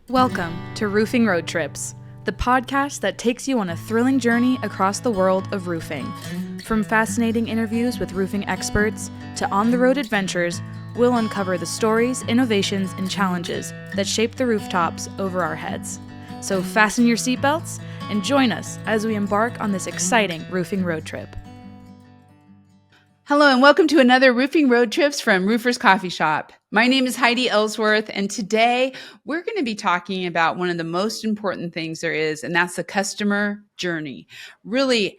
Welcome to Roofing Road Trips, the podcast that takes you on a thrilling journey across the world of roofing. From fascinating interviews with roofing experts to on-the-road adventures, we'll uncover the stories, innovations, and challenges that shape the rooftops over our heads. So fasten your seatbelts and join us as we embark on this exciting roofing road trip. Hello and welcome to another Roofing Road Trips from Roofers Coffee Shop. My name is Heidi Ellsworth, and today we're going to be talking about one of the most important things there is, and that's the customer journey. Really,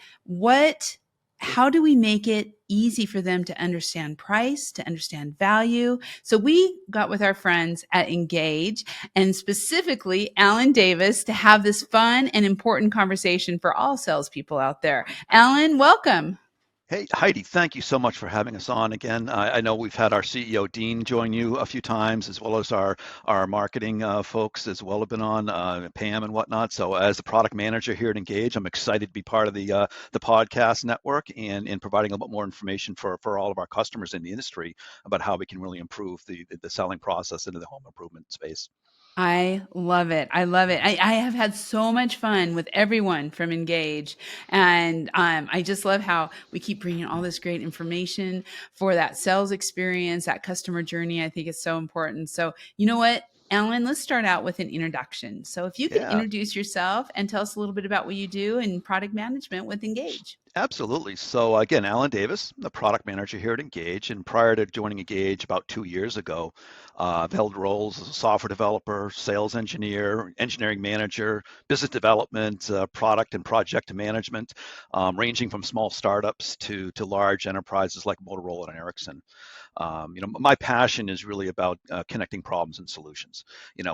how do we make it easy for them to understand price, to understand value? So we got with our friends at Ingage, and specifically Alan Davis, to have this fun and important conversation for all salespeople out there. Alan, welcome. Hey, Heidi, thank you so much for having us on again. I know we've had our CEO, Dean, join you a few times, as well as our marketing folks as well have been on, Pam and whatnot. So as the product manager here at Engage, I'm excited to be part of the podcast network and providing a little bit more information for all of our customers in the industry about how we can really improve the selling process into the home improvement space. I love it. I love it. I have had so much fun with everyone from Engage. And I just love how we keep bringing all this great information for that sales experience, that customer journey. I think it's so important. So, you know what, Alan, let's start out with an introduction. So, if you could Yeah. introduce yourself and tell us a little bit about what you do in product management with Engage. Absolutely. So again, Alan Davis, the product manager here at Engage, and prior to joining Engage about 2 years ago, I've held roles as a software developer, sales engineer, engineering manager, business development, product and project management, ranging from small startups to large enterprises like Motorola and Ericsson. My passion is really about connecting problems and solutions.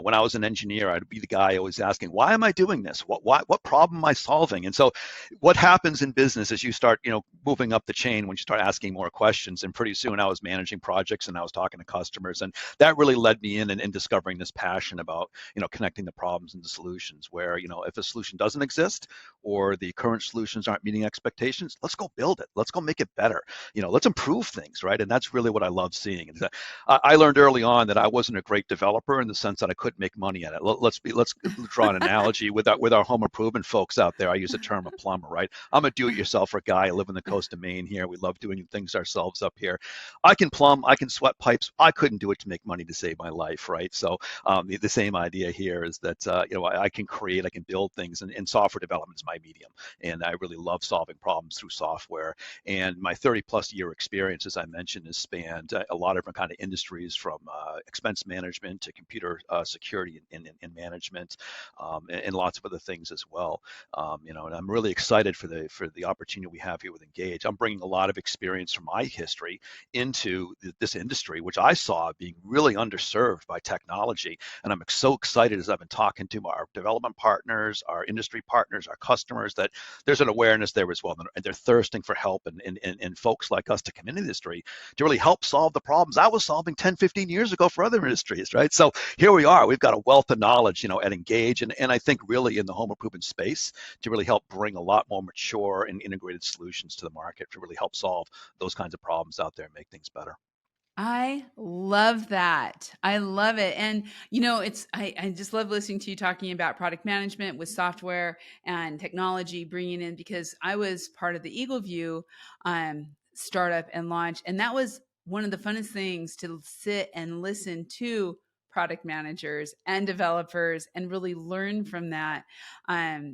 When I was an engineer, I'd be the guy always asking, "Why am I doing this? What problem am I solving?" And so what happens in business is you start, moving up the chain when you start asking more questions. And pretty soon I was managing projects and I was talking to customers. And that really led me in discovering this passion about, connecting the problems and the solutions where, if a solution doesn't exist or the current solutions aren't meeting expectations, let's go build it. Let's go make it better. Let's improve things, right? And that's really what I love seeing. And I learned early on that I wasn't a great developer in the sense that I couldn't make money at it. Let's draw an analogy with our home improvement folks out there. I use the term a plumber, right? I'm a do-it-yourselfer guy. I live in the coast of Maine here. We love doing things ourselves up here. I can plumb, I can sweat pipes. I couldn't do it to make money to save my life, right? So the same idea here is that I can create, I can build things, and software development is my medium, and I really love solving problems through software. And my 30-plus year experience, as I mentioned, has spanned a lot of different kind of industries, from expense management to computer security and management, and lots of other things as well. And I'm really excited for the opportunity we have here with Engage. I'm bringing a lot of experience from my history into this industry, which I saw being really underserved by technology. And I'm so excited as I've been talking to our development partners, our industry partners, our customers, that there's an awareness there as well. And they're thirsting for help and folks like us to come into the industry to really help solve the problems I was solving 10, 15 years ago for other industries, right? So here we are. We've got a wealth of knowledge, at Engage, and I think really in the home improvement space to really help bring a lot more mature and integrated solutions to the market to really help solve those kinds of problems out there and make things better. I love that. I love it. And I just love listening to you talking about product management with software and technology bringing in, because I was part of the Eagle View startup and launch, and that was one of the funnest things, to sit and listen to product managers and developers and really learn from that.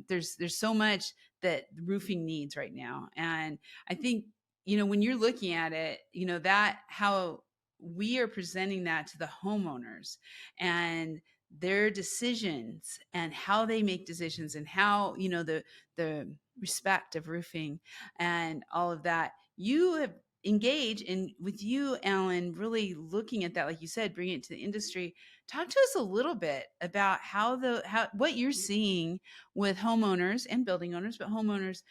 There's so much that roofing needs right now, and I think when you're looking at it, that how we are presenting that to the homeowners and their decisions and how they make decisions, and how the respect of roofing and all of that. You have engaged in, with you, Alan, really looking at that, like you said, bringing it to the industry. Talk to us a little bit about how what you're seeing with homeowners and building owners, but homeowners,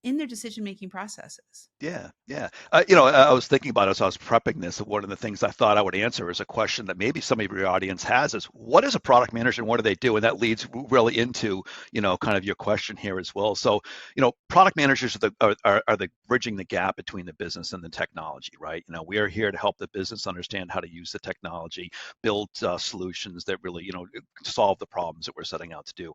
in their decision making processes. Yeah, yeah. I was thinking about it as I was prepping this. One of the things I thought I would answer is a question that maybe some of your audience has is, what is a product manager and what do they do? And that leads really into, kind of your question here as well. So, product managers are the bridging the gap between the business and the technology, right? We are here to help the business understand how to use the technology, build solutions that really, solve the problems that we're setting out to do.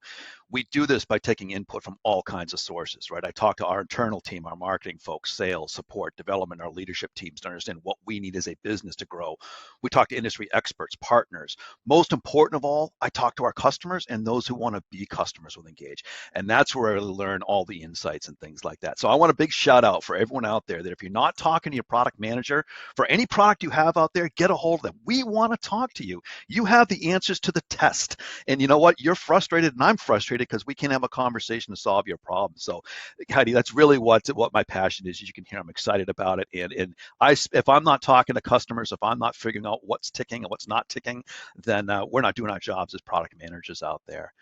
We do this by taking input from all kinds of sources, right? I talk to our internal team, our marketing folks, sales, support, development, our leadership teams to understand what we need as a business to grow. We talk to industry experts, partners. Most important of all, I talk to our customers and those who want to be customers with Engage. And that's where I really learn all the insights and things like that. So I want a big shout out for everyone out there that if you're not talking to your product manager for any product you have out there, get a hold of them. We want to talk to you. You have the answers to the test. And you know what? You're frustrated and I'm frustrated because we can't have a conversation to solve your problem. So Heidi, that's really what my passion is. As you can hear, I'm excited about it. And if I'm not talking to customers, if I'm not figuring out what's ticking and what's not ticking, then we're not doing our jobs as product managers out there.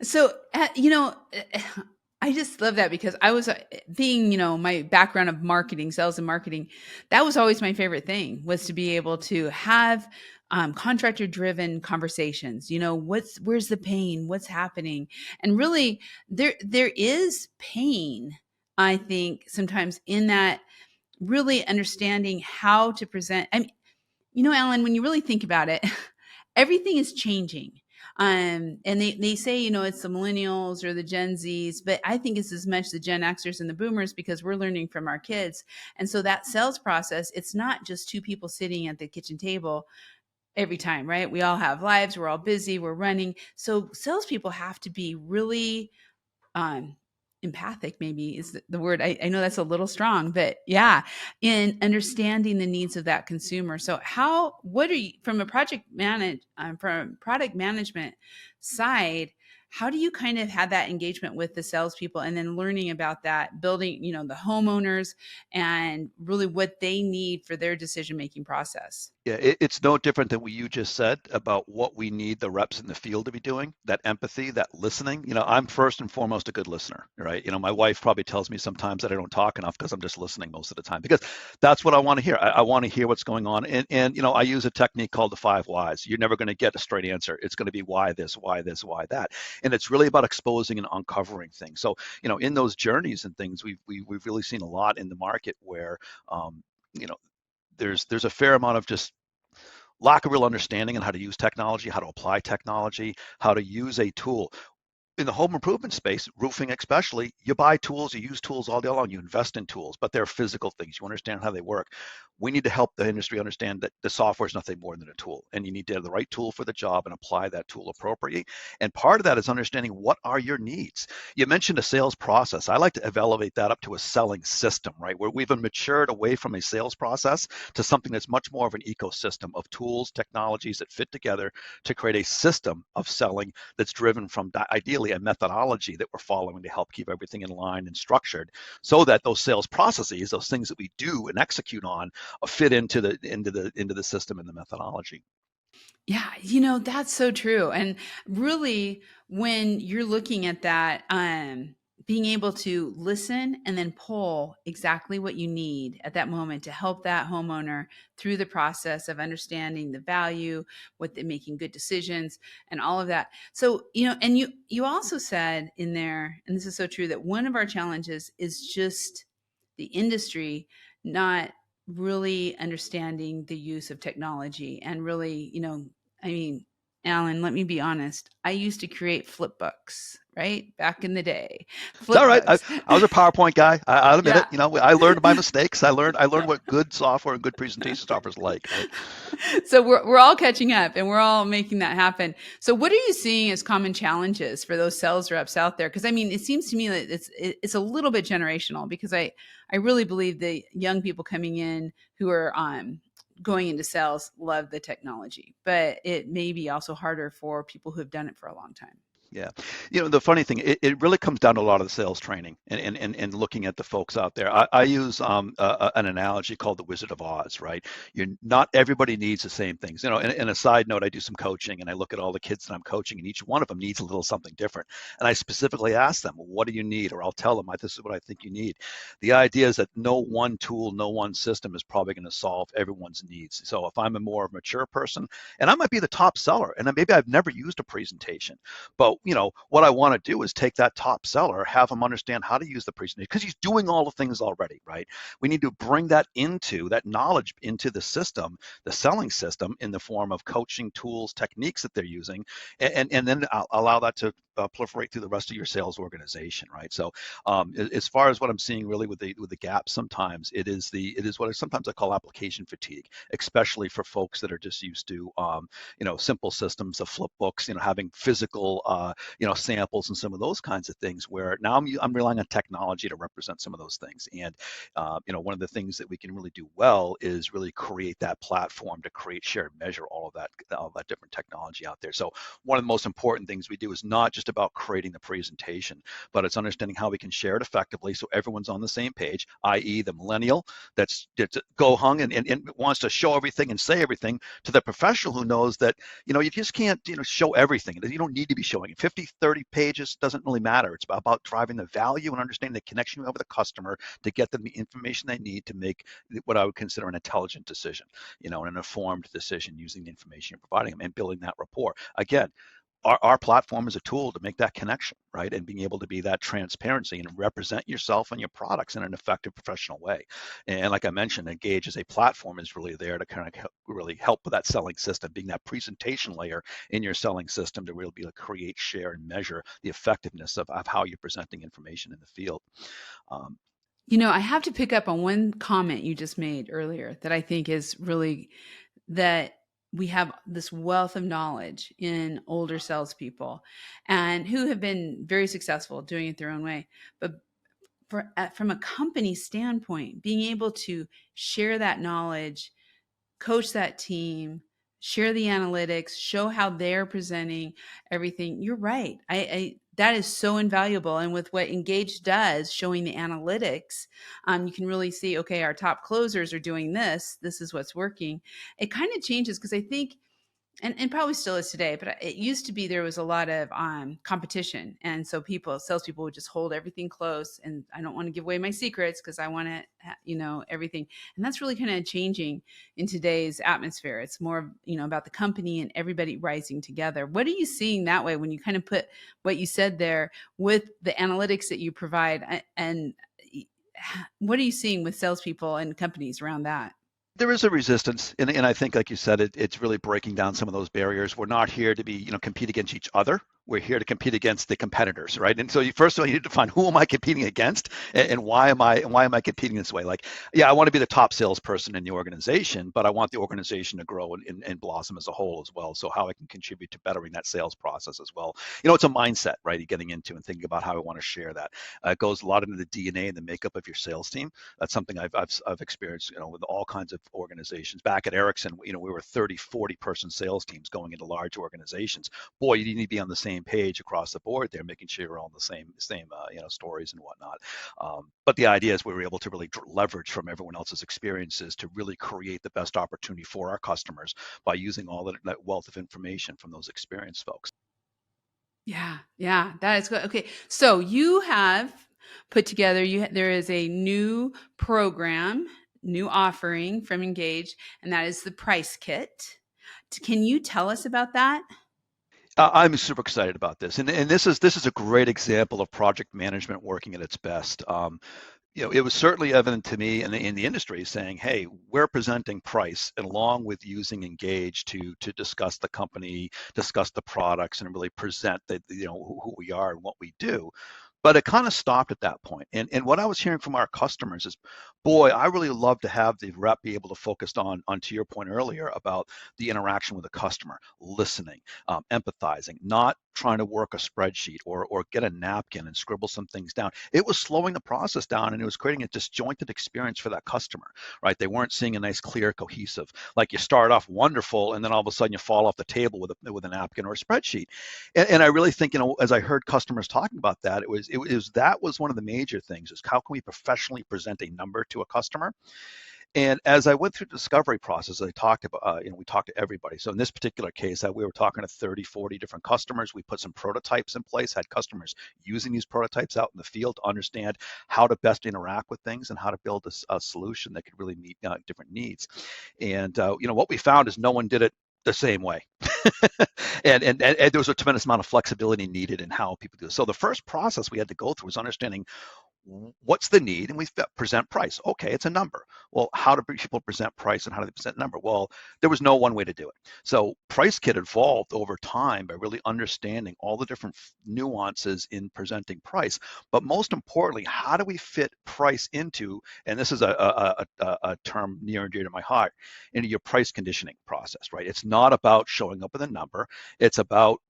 So, I just love that because I was being, my background of marketing, sales and marketing, that was always my favorite thing, was to be able to have contractor driven conversations. Where's the pain? What's happening? And really there is pain, I think, sometimes in that, really understanding how to present. I mean, Alan, when you really think about it, everything is changing. And they say, it's the millennials or the Gen Zs, but I think it's as much the Gen Xers and the boomers, because we're learning from our kids. And so that sales process, it's not just two people sitting at the kitchen table every time, right? We all have lives. We're all busy. We're running. So salespeople have to be really um, empathic, maybe is the word. I know that's a little strong, but yeah, in understanding the needs of that consumer. So what are you, from a from product management side, how do you kind of have that engagement with the salespeople and then learning about that, building, the homeowners and really what they need for their decision-making process? Yeah, it's no different than what you just said about what we need the reps in the field to be doing, that empathy, that listening. I'm first and foremost a good listener, right? My wife probably tells me sometimes that I don't talk enough because I'm just listening most of the time, because that's what I want to hear. I want to hear what's going on. And I use a technique called the 5 whys. You're never going to get a straight answer. It's going to be why this, why this, why that. And it's really about exposing and uncovering things. So, in those journeys and things, we've really seen a lot in the market where, you know, there's a fair amount of just lack of real understanding on how to use technology, how to apply technology, how to use a tool. In the home improvement space, roofing especially, you buy tools, you use tools all day long, you invest in tools, but they're physical things. You understand how they work. We need to help the industry understand that the software is nothing more than a tool, and you need to have the right tool for the job and apply that tool appropriately. And part of that is understanding what are your needs. You mentioned a sales process. I like to elevate that up to a selling system, right? Where we've matured away from a sales process to something that's much more of an ecosystem of tools, technologies that fit together to create a system of selling that's driven from ideally a methodology that we're following to help keep everything in line and structured, so that those sales processes, those things that we do and execute on, fit into the system and the methodology. Yeah, that's so true. And really, when you're looking at that, being able to listen and then pull exactly what you need at that moment to help that homeowner through the process of understanding the value, what they're making good decisions, and all of that. So, and you also said in there, and this is so true, that one of our challenges is just the industry not really understanding the use of technology and really, I mean, Alan, let me be honest. I used to create flip books, right? Back in the day. It's all Flip right. books. I was a PowerPoint guy. I'll admit Yeah. it. I learned my mistakes. I learned what good software and good presentation software is like. Right? So we're all catching up and we're all making that happen. So what are you seeing as common challenges for those sales reps out there? Because I mean, it seems to me that it's a little bit generational, because I really believe the young people coming in who are going into sales love the technology, but it may be also harder for people who have done it for a long time. Yeah. The funny thing, it really comes down to a lot of the sales training and looking at the folks out there. I use an analogy called the Wizard of Oz, right? Not everybody needs the same things. And a side note, I do some coaching and I look at all the kids that I'm coaching and each one of them needs a little something different. And I specifically ask them, what do you need? Or I'll tell them, this is what I think you need. The idea is that no one tool, no one system is probably going to solve everyone's needs. So if I'm a more mature person, and I might be the top seller, and maybe I've never used a presentation, but what I want to do is take that top seller, have him understand how to use the presentation because he's doing all the things already, right? We need to bring that knowledge into the system, the selling system, in the form of coaching tools, techniques that they're using, and then allow that to proliferate through the rest of your sales organization, right? So, as far as what I'm seeing really with the gaps, sometimes it is what sometimes I call application fatigue, especially for folks that are just used to simple systems, the flip books, having physical samples and some of those kinds of things, where now I'm relying on technology to represent some of those things. And one of the things that we can really do well is really create that platform to create, share, and measure all that different technology out there. So one of the most important things we do is not just about creating the presentation, but it's understanding how we can share it effectively so everyone's on the same page, i.e. the millennial that's go hung and wants to show everything and say everything, to the professional who knows that you just can't show everything. You don't need to be showing it. 50, 30 pages doesn't really matter. It's about driving the value and understanding the connection you have with the customer to get them the information they need to make what I would consider an intelligent decision, an informed decision using the information you're providing them and building that rapport. Again, our platform is a tool to make that connection, right? And being able to be that transparency and represent yourself and your products in an effective professional way. And like I mentioned, Engage as a platform is really there to kind of really help with that selling system, being that presentation layer in your selling system to really be able to create, share, and measure the effectiveness of how you're presenting information in the field. Um, I have to pick up on one comment you just made earlier that I think is really that we have this wealth of knowledge in older salespeople and who have been very successful doing it their own way. But from a company standpoint, being able to share that knowledge, coach that team, share the analytics, show how they're presenting everything. You're right. I that is so invaluable. And with what Engage does, showing the analytics, you can really see, okay, our top closers are doing this. This is what's working. It kind of changes because I think and probably still is today, but it used to be there was a lot of competition. And so salespeople would just hold everything close. And I don't want to give away my secrets because I want to, everything. And that's really kind of changing in today's atmosphere. It's more, about the company and everybody rising together. What are you seeing that way when you kind of put what you said there with the analytics that you provide? And what are you seeing with salespeople and companies around that? There is a resistance, and I think, like you said, it's really breaking down some of those barriers. We're not here to be, compete against each other. We're here to compete against the competitors, right? And so first of all, you need to find who am I competing against, and why am I competing this way? Like, yeah, I want to be the top salesperson in the organization, but I want the organization to grow and blossom as a whole as well. So how I can contribute to bettering that sales process as well. It's a mindset, right? You're getting into and thinking about how I want to share that. It goes a lot into the DNA and the makeup of your sales team. That's something I've experienced, with all kinds of organizations. Back at Ericsson, we were 30, 40 person sales teams going into large organizations. Boy, you need to be on the same page across the board there, making sure you're all in the same stories and whatnot. But the idea is we were able to really leverage from everyone else's experiences to really create the best opportunity for our customers by using all that wealth of information from those experienced folks. Yeah, that is good. Okay, so you have put together. There is a new program, new offering from Engage, and that is the Price Kit. Can you tell us about that? I'm super excited about this, and this is a great example of project management working at its best. It was certainly evident to me in the industry saying, hey, we're presenting price, and along with using Engage to discuss the company, discuss the products, and really present who we are and what we do. But it kind of stopped at that point. And what I was hearing from our customers is, boy, I really love to have the rep be able to focus on to your point earlier about the interaction with the customer, listening, empathizing, not trying to work a spreadsheet or get a napkin and scribble some things down. It was slowing the process down, and it was creating a disjointed experience for that customer, right? They weren't seeing a nice, clear, cohesive, like you start off wonderful and then all of a sudden you fall off the table with a napkin or a spreadsheet. And I really think, as I heard customers talking about that, that was one of the major things, is how can we professionally present a number to a customer. And as I went through the discovery process, I talked about, we talked to everybody. So in this particular case, we were talking to 30, 40 different customers. We put some prototypes in place, had customers using these prototypes out in the field to understand how to best interact with things and how to build a solution that could really meet different needs. And, what we found is no one did it the same way. and there was a tremendous amount of flexibility needed in how people do it. So the first process we had to go through was understanding what's the need, and we present price. Okay, it's a number. Well, how do people present price and how do they present number? Well, there was no one way to do it. So Price Kit evolved over time by really understanding all the different nuances in presenting price, but most importantly, how do we fit price into, and this is a term near and dear to my heart, into your price conditioning process, right? It's not about showing up with a number. It's about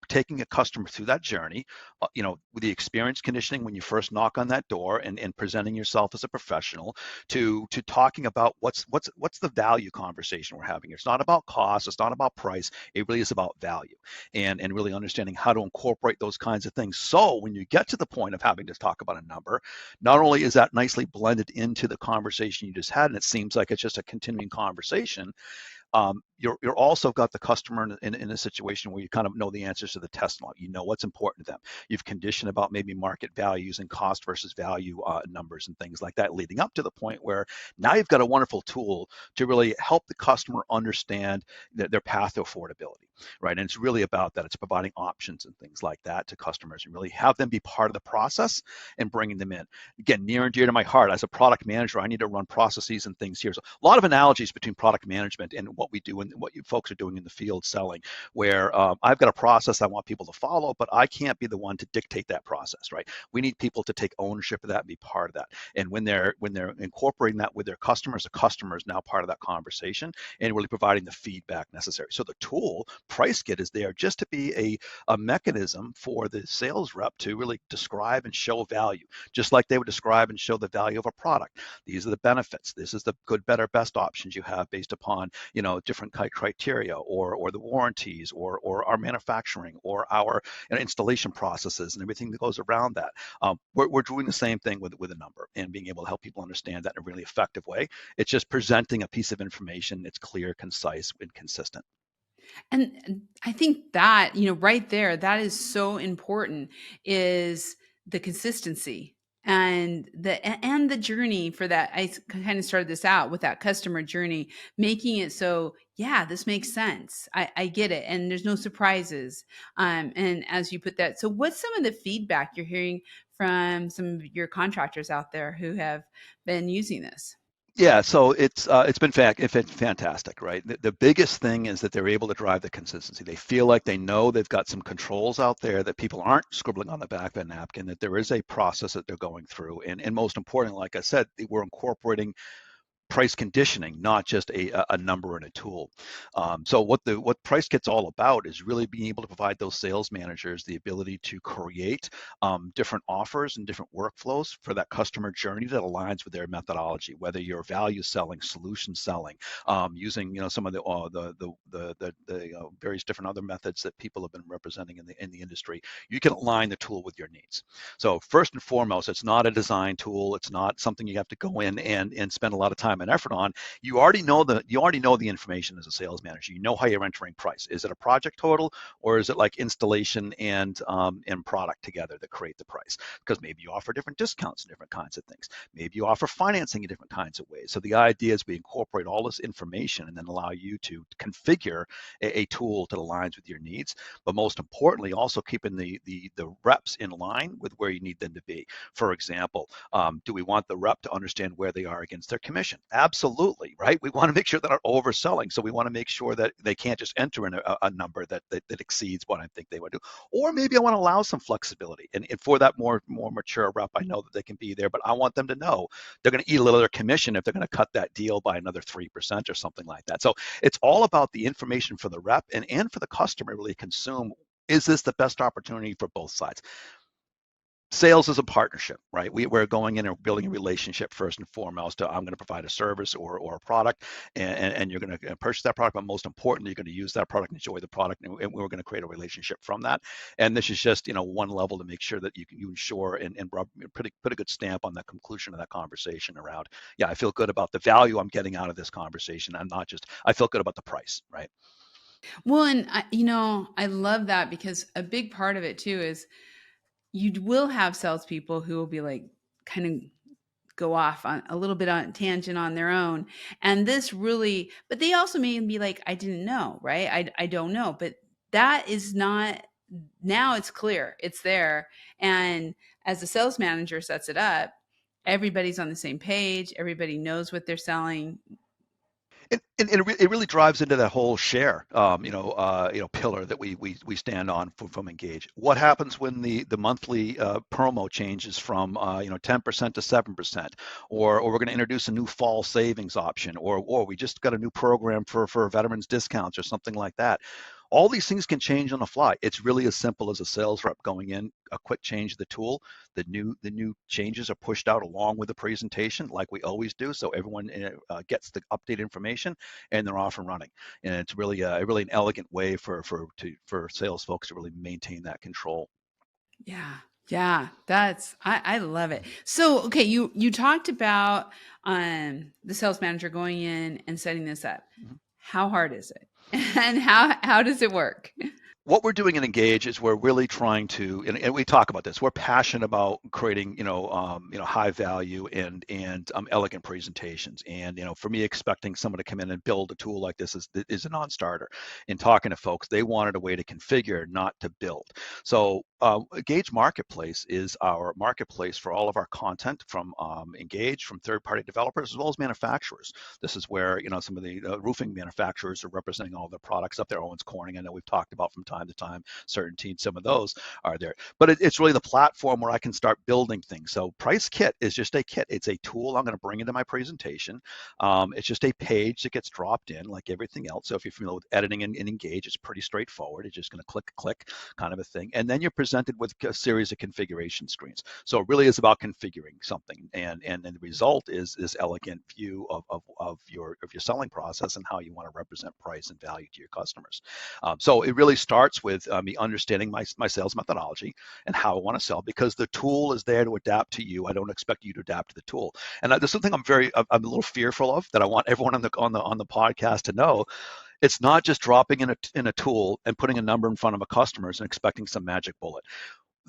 taking a customer through that journey, with the experience conditioning when you first knock on that door, and presenting yourself as a professional, to talking about what's the value conversation we're having. It's not about cost, it's not about price, it really is about value, and really understanding how to incorporate those kinds of things. So when you get to the point of having to talk about a number, not only is that nicely blended into the conversation you just had, and it seems like it's just a continuing conversation, you're also got the customer in a situation where you kind of know the answers to the test model. You know what's important to them. You've conditioned about maybe market values and cost versus value numbers and things like that, leading up to the point where now you've got a wonderful tool to really help the customer understand their path to affordability, right? And it's really about that. It's providing options and things like that to customers, and really have them be part of the process and bringing them in. Again, near and dear to my heart, as a product manager, I need to run processes and things here. So a lot of analogies between product management and what we do and what you folks are doing in the field selling, where I've got a process I want people to follow, but I can't be the one to dictate that process, right? We need people to take ownership of that and be part of that. And when they're incorporating that with their customers, the customer is now part of that conversation and really providing the feedback necessary. So the tool, Price Kit, is there just to be a mechanism for the sales rep to really describe and show value, just like they would describe and show the value of a product. These are the benefits. This is the good, better, best options you have based upon, different criteria, or the warranties, or our manufacturing, or our installation processes and everything that goes around that. We're doing the same thing with a number, and being able to help people understand that in a really effective way. It's just presenting a piece of information that's clear, concise, and consistent. And I think that, right there, that is so important, is the consistency and the journey for that. Kind of started this out with that customer journey, making it so, yeah, this makes sense. I get it. And there's no surprises. And as you put that, so what's some of the feedback you're hearing from some of your contractors out there who have been using this? Yeah, so it's been fantastic, right? The biggest thing is that they're able to drive the consistency. They feel like they know they've got some controls out there, that people aren't scribbling on the back of a napkin, that there is a process that they're going through, and most importantly, like I said, we're incorporating price conditioning, not just a number and a tool. So what Price Kit's all about is really being able to provide those sales managers the ability to create different offers and different workflows for that customer journey that aligns with their methodology. Whether you're value selling, solution selling, using some of the various different other methods that people have been representing in the industry, you can align the tool with your needs. So first and foremost, it's not a design tool. It's not something you have to go in and spend a lot of time and effort on. You already know the information as a sales manager. You know how you're entering price. Is it a project total, or is it like installation and product together that create the price? Because maybe you offer different discounts and different kinds of things. Maybe you offer financing in different kinds of ways. So the idea is we incorporate all this information and then allow you to configure a tool that aligns with your needs. But most importantly, also keeping the reps in line with where you need them to be. For example, do we want the rep to understand where they are against their commission? Absolutely, right? We want to make sure that they're overselling. So we want to make sure that they can't just enter in a number that exceeds what I think they would do. Or maybe I want to allow some flexibility. And for that more mature rep, I know that they can be there, but I want them to know they're going to eat a little of their commission if they're going to cut that deal by another 3% or something like that. So it's all about the information for the rep and for the customer to really consume. Is this the best opportunity for both sides? Sales is a partnership, right? We're going in and building a relationship first and foremost. I'm going to provide a service or a product, and you're going to purchase that product. But most importantly, you're going to use that product, enjoy the product, and we're going to create a relationship from that. And this is just one level to make sure that you ensure and put a good stamp on the conclusion of that conversation around. Yeah, I feel good about the value I'm getting out of this conversation. I feel good about the price, right? Well, and I love that because a big part of it too is you will have salespeople who will be like kind of go off on a little bit on tangent on their own. And this really, but they also may be like, I didn't know, right? I don't know. But that is not, now it's clear, it's there. And as the sales manager sets it up, everybody's on the same page, everybody knows what they're selling. It really drives into that whole share, pillar that we stand on from Engage. What happens when the monthly promo changes from 10% to 7%, or we're going to introduce a new fall savings option, or we just got a new program for veterans discounts or something like that. All these things can change on the fly. It's really as simple as a sales rep going in, a quick change of the tool. The new changes are pushed out along with the presentation, like we always do, so everyone gets the updated information, and they're off and running. And it's really really an elegant way for sales folks to really maintain that control. Yeah. Yeah, I love it. So, okay, you talked about the sales manager going in and setting this up. Mhm. How hard is it? And how does it work? What we're doing in Engage is we're really trying to, and we talk about this. We're passionate about creating, high value and elegant presentations. And for me, expecting someone to come in and build a tool like this is a non-starter. In talking to folks, they wanted a way to configure, not to build. So Engage Marketplace is our marketplace for all of our content from Engage, from third-party developers as well as manufacturers. This is where some of the roofing manufacturers are representing all their products up there. Owens Corning, I know we've talked about from time to time. CertainTeed, some of those are there. But it's really the platform where I can start building things. So Price Kit is just a kit. It's a tool I'm going to bring into my presentation. It's just a page that gets dropped in like everything else. So if you're familiar with editing and Engage, it's pretty straightforward. It's just going to click kind of a thing. And then you're presented with a series of configuration screens. So it really is about configuring something. And the result is this elegant view of your selling process and how you want to represent price and value to your customers. So it really starts with me understanding my sales methodology and how I want to sell, because the tool is there to adapt to you. I don't expect you to adapt to the tool. And there's something I'm a little fearful of that I want everyone on the podcast to know. It's not just dropping in a tool and putting a number in front of a customer and expecting some magic bullet.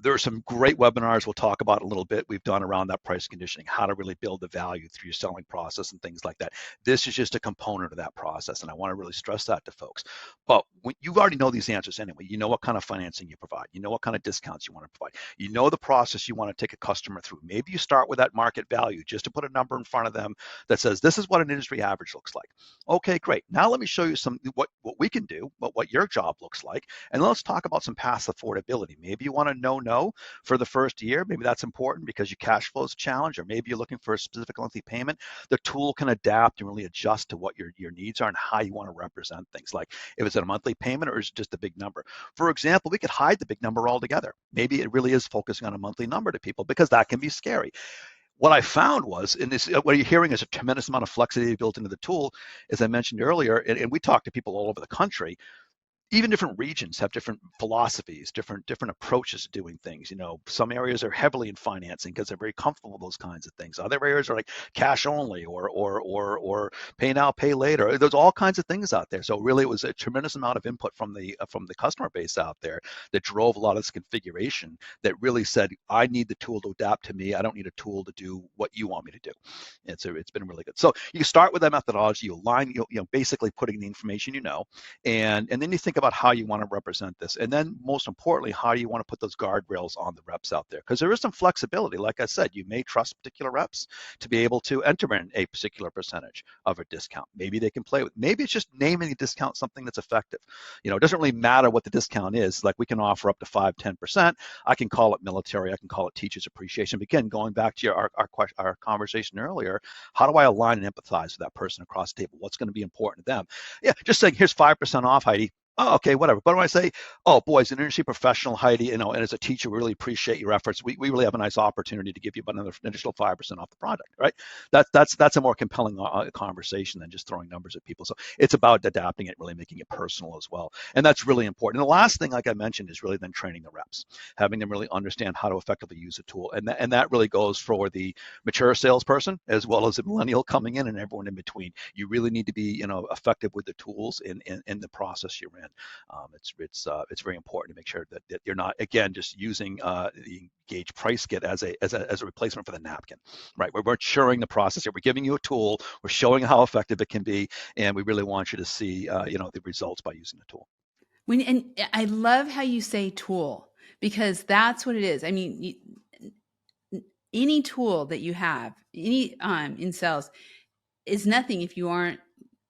There are some great webinars we'll talk about in a little bit we've done around that price conditioning, how to really build the value through your selling process and things like that. This is just a component of that process, and I want to really stress that to folks. But you already know these answers anyway. You know what kind of financing you provide. You know what kind of discounts you want to provide. You know the process you want to take a customer through. Maybe you start with that market value just to put a number in front of them that says this is what an industry average looks like. Okay, great. Now let me show you what we can do, what your job looks like, and let's talk about some past affordability. Maybe you want to know for the first year. Maybe that's important because your cash flow is a challenge, or maybe you're looking for a specific monthly payment. The tool can adapt and really adjust to what your needs are and how you want to represent things, like if it's a monthly payment or is it just a big number. For example, we could hide the big number altogether. Maybe it really is focusing on a monthly number to people, because that can be scary. What I found was, and this, what you're hearing is a tremendous amount of flexibility built into the tool, as I mentioned earlier, and we talk to people all over the country. Even different regions have different philosophies, different approaches to doing things. Some areas are heavily in financing because they're very comfortable with those kinds of things. Other areas are like cash only, or pay now, pay later. There's all kinds of things out there. So really, it was a tremendous amount of input from the customer base out there that drove a lot of this configuration. That really said, I need the tool to adapt to me. I don't need a tool to do what you want me to do. And so it's been really good. So you start with that methodology. You align, basically putting the information and then you think about how you want to represent this. And then most importantly, how do you want to put those guardrails on the reps out there? Because there is some flexibility. Like I said, you may trust particular reps to be able to enter in a particular percentage of a discount. Maybe they can play with, maybe it's just naming the discount something that's effective. It doesn't really matter what the discount is. Like we can offer up to 5-10%. I can call it military. I can call it teachers appreciation. But again, going back to our conversation earlier, how do I align and empathize with that person across the table? What's going to be important to them? Yeah, just saying, here's 5% off, Heidi. Oh, okay, whatever. But when I say, oh, boy, as an industry professional, Heidi, and as a teacher, we really appreciate your efforts. We really have a nice opportunity to give you another additional 5% off the product, right? That's a more compelling conversation than just throwing numbers at people. So it's about adapting it, really making it personal as well. And that's really important. And the last thing, like I mentioned, is really then training the reps, having them really understand how to effectively use a tool. And that really goes for the mature salesperson as well as the millennial coming in and everyone in between. You really need to be, effective with the tools in the process you're in. It's very important to make sure that you're not, again, just using the Engage price kit as a replacement for the napkin, right? We're maturing the process here. We're giving you a tool. We're showing how effective it can be, and we really want you to see, the results by using the tool. And I love how you say tool, because that's what it is. I mean, any tool that you have, any in sales, is nothing if you aren't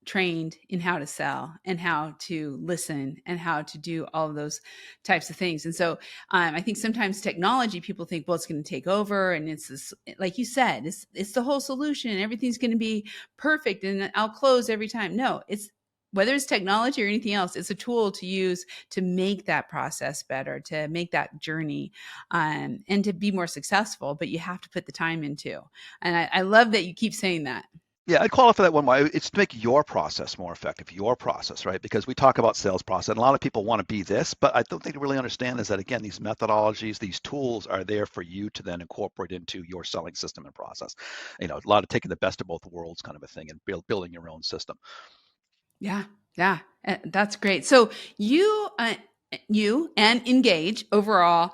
trained in how to sell and how to listen and how to do all of those types of things. And so I think sometimes technology, people think, well, it's going to take over, and it's this, like you said, it's the whole solution and everything's going to be perfect and I'll close every time. No, it's, whether it's technology or anything else, it's a tool to use to make that process better, to make that journey, and to be more successful. But you have to put the time into. And I love that you keep saying that. Yeah, I'd qualify that one way. It's to make your process more effective, your process, right? Because we talk about sales process, and a lot of people want to be this, but I don't think they really understand is that, again, these methodologies, these tools are there for you to then incorporate into your selling system and process. A lot of taking the best of both worlds kind of a thing and building your own system. Yeah, yeah, that's great. So you and Engage overall,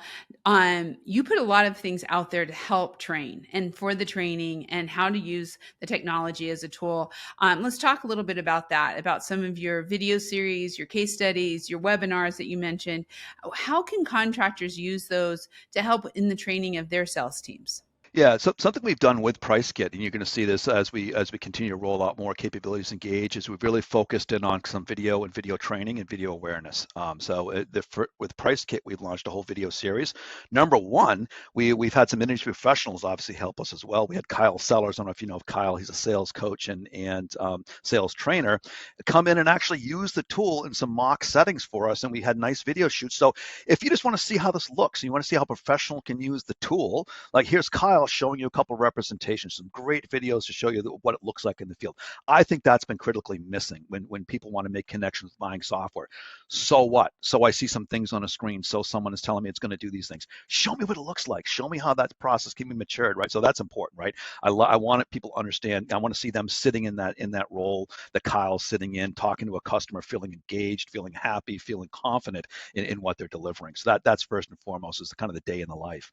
you put a lot of things out there to help train and for the training and how to use the technology as a tool. Let's talk a little bit about that, about some of your video series, your case studies, your webinars that you mentioned. How can contractors use those to help in the training of their sales teams? Yeah, so something we've done with PriceKit, and you're going to see this as we continue to roll out more capabilities Engage, is we've really focused in on some video and video training and video awareness. With PriceKit, we've launched a whole video series. Number one, we've had some industry professionals obviously help us as well. We had Kyle Sellers. I don't know if you know of Kyle. He's a sales coach and sales trainer. Come in and actually use the tool in some mock settings for us, and we had nice video shoots. So if you just want to see how this looks, and you want to see how a professional can use the tool, like here's Kyle showing you a couple of representations, some great videos to show you what it looks like in the field. I think that's been critically missing when people want to make connections with buying software. So what? So I see some things on a screen. So someone is telling me it's going to do these things. Show me what it looks like. Show me how that process can be matured, right? So that's important, right? I want people to understand. I want to see them sitting in that role that Kyle's sitting in, talking to a customer, feeling engaged, feeling happy, feeling confident in what they're delivering. So that's first and foremost, is kind of the day in the life.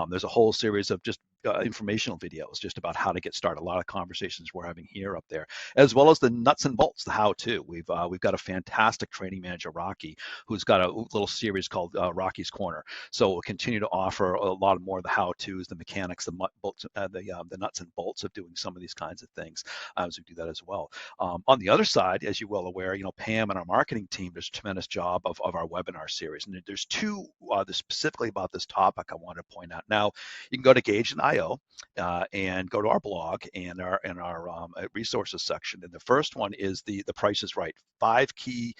There's a whole series of just informational videos just about how to get started. A lot of conversations we're having here up there, as well as the nuts and bolts, the how-to. We've got a fantastic training manager, Rocky, who's got a little series called Rocky's Corner. So we'll continue to offer a lot more of the how-tos, the mechanics, the nuts and bolts of doing some of these kinds of things as we do that as well. On the other side, as you're well aware, Pam and our marketing team does a tremendous job of our webinar series. And there's two specifically about this topic I want to point out. Now, you can go to Gage.io and go to our blog and our resources section. And the first one is the Price is Right, 5 keys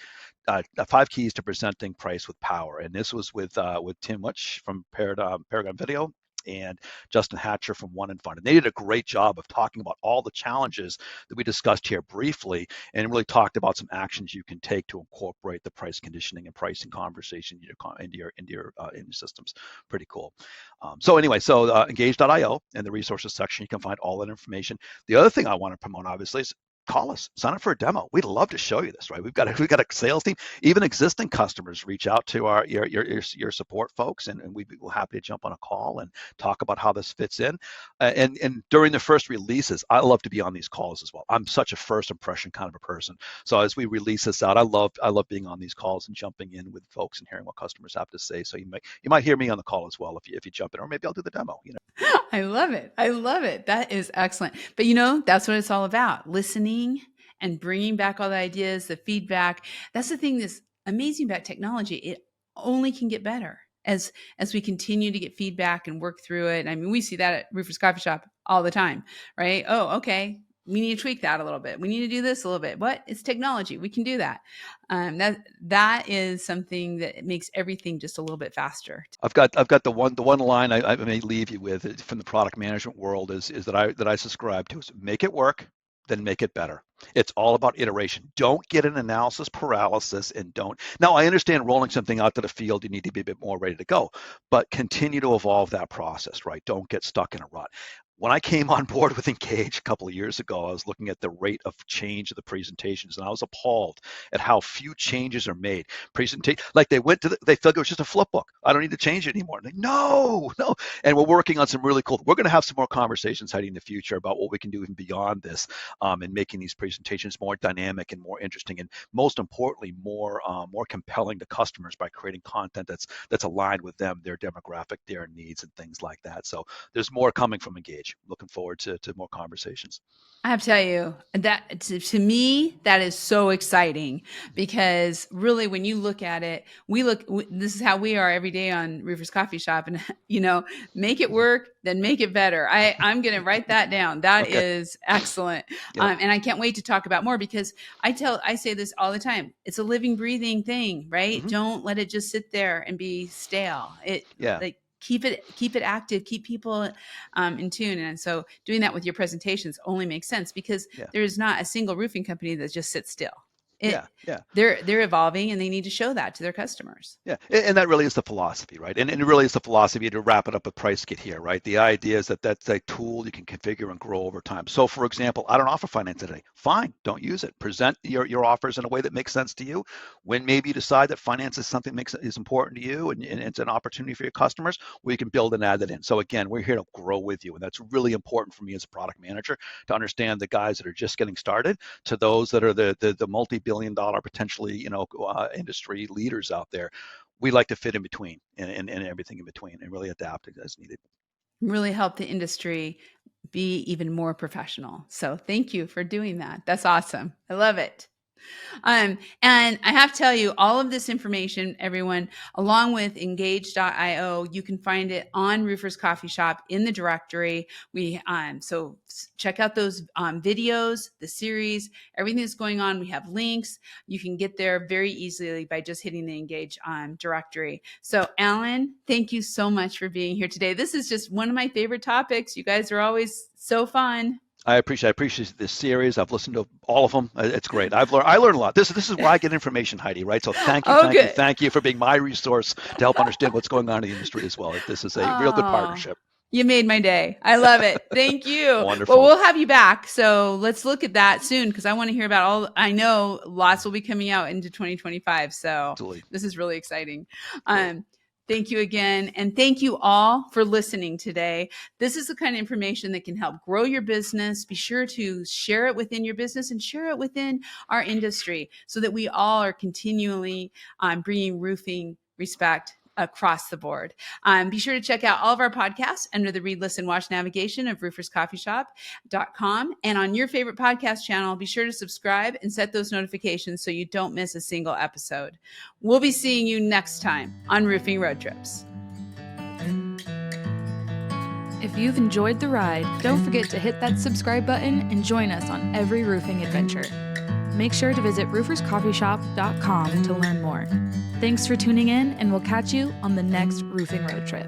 to presenting price with power. And this was with Tim Witch from Paragon Video and Justin Hatcher from One and Fun. And they did a great job of talking about all the challenges that we discussed here briefly, and really talked about some actions you can take to incorporate the price conditioning and pricing conversation into your systems. Pretty cool. So Engage.io and the resources section, you can find all that information. The other thing I want to promote, obviously, is call us, sign up for a demo. We'd love to show you this, right? We've got a sales team. Even existing customers reach out to your support folks, and we'd be happy to jump on a call and talk about how this fits in. And during the first releases, I love to be on these calls as well. I'm such a first impression kind of a person. So as we release this out, I love being on these calls and jumping in with folks and hearing what customers have to say. So you might hear me on the call as well if you jump in, or maybe I'll do the demo. I love it. I love it. That is excellent. But that's what it's all about. Listening and bringing back all the ideas, the feedback. That's the thing that's amazing about technology. It only can get better as we continue to get feedback and work through it. I mean, we see that at Roofers Coffee Shop all the time, right? Oh, okay. We need to tweak that a little bit. We need to do this a little bit. What? It's technology. We can do that. That is something that makes everything just a little bit faster. I've got the one line I may leave you with from the product management world is that I subscribe to is make it work, then make it better. It's all about iteration. Don't get an analysis paralysis and don't. Now, I understand rolling something out to the field, you need to be a bit more ready to go, but continue to evolve that process, right? Don't get stuck in a rut. When I came on board with Engage a couple of years ago, I was looking at the rate of change of the presentations, and I was appalled at how few changes are made. Like they felt it was just a flip book. I don't need to change it anymore. Like, no. And we're working on some really cool. We're going to have some more conversations, Heidi, in the future about what we can do even beyond this, and making these presentations more dynamic and more interesting, and most importantly, more compelling to customers by creating content that's aligned with them, their demographic, their needs, and things like that. So there's more coming from Engage. Looking forward to more conversations. I have to tell you that to me, that is so exciting because really when you look at it, this is how we are every day on Roofers Coffee Shop, and make it work, then make it better. I'm going to write that down. That is excellent. Yeah. And I can't wait to talk about more because I say this all the time. It's a living, breathing thing, right? Mm-hmm. Don't let it just sit there and be stale. Keep it active, keep people in tune. And so doing that with your presentations only makes sense because there is not a single roofing company that just sits still. They're evolving and they need to show that to their customers. Yeah, and that really is the philosophy, right? And it really is the philosophy to wrap it up with price kit here, right? The idea is that that's a tool you can configure and grow over time. So for example, I don't offer finance today. Fine, don't use it. Present your offers in a way that makes sense to you. When maybe you decide that finance is something that is important to you and it's an opportunity for your customers, we can build and add that in. So again, we're here to grow with you. And that's really important for me as a product manager to understand the guys that are just getting started to those that are the multi-billion-dollar potentially, industry leaders out there. We like to fit in between and everything in between and really adapt as needed. Really help the industry be even more professional. So thank you for doing that. That's awesome. I love it. And I have to tell you, all of this information, everyone, along with engage.io, you can find it on Roofers Coffee Shop in the directory. So check out those videos, the series, everything that's going on. We have links. You can get there very easily by just hitting the Engage directory. So Alan, thank you so much for being here today. This is just one of my favorite topics. You guys are always so fun. I appreciate this series. I've listened to all of them. It's great. I learned a lot. This is why I get information, Heidi, right? So thank you for being my resource to help understand what's going on in the industry as well. This is a real good partnership. You made my day. I love it. Thank you. Wonderful. Well, we'll have you back. So let's look at that soon because I want to hear about I know lots will be coming out into 2025. So Absolutely. This is really exciting. Thank you again. And thank you all for listening today. This is the kind of information that can help grow your business. Be sure to share it within your business and share it within our industry so that we all are continually bringing roofing respect across the board. Be sure to check out all of our podcasts under the Read, Listen, Watch navigation of rooferscoffeeshop.com. And on your favorite podcast channel, be sure to subscribe and set those notifications so you don't miss a single episode. We'll be seeing you next time on Roofing Road Trips. If you've enjoyed the ride, don't forget to hit that subscribe button and join us on every roofing adventure. Make sure to visit rooferscoffeeshop.com to learn more. Thanks for tuning in, and we'll catch you on the next Roofing Road Trip.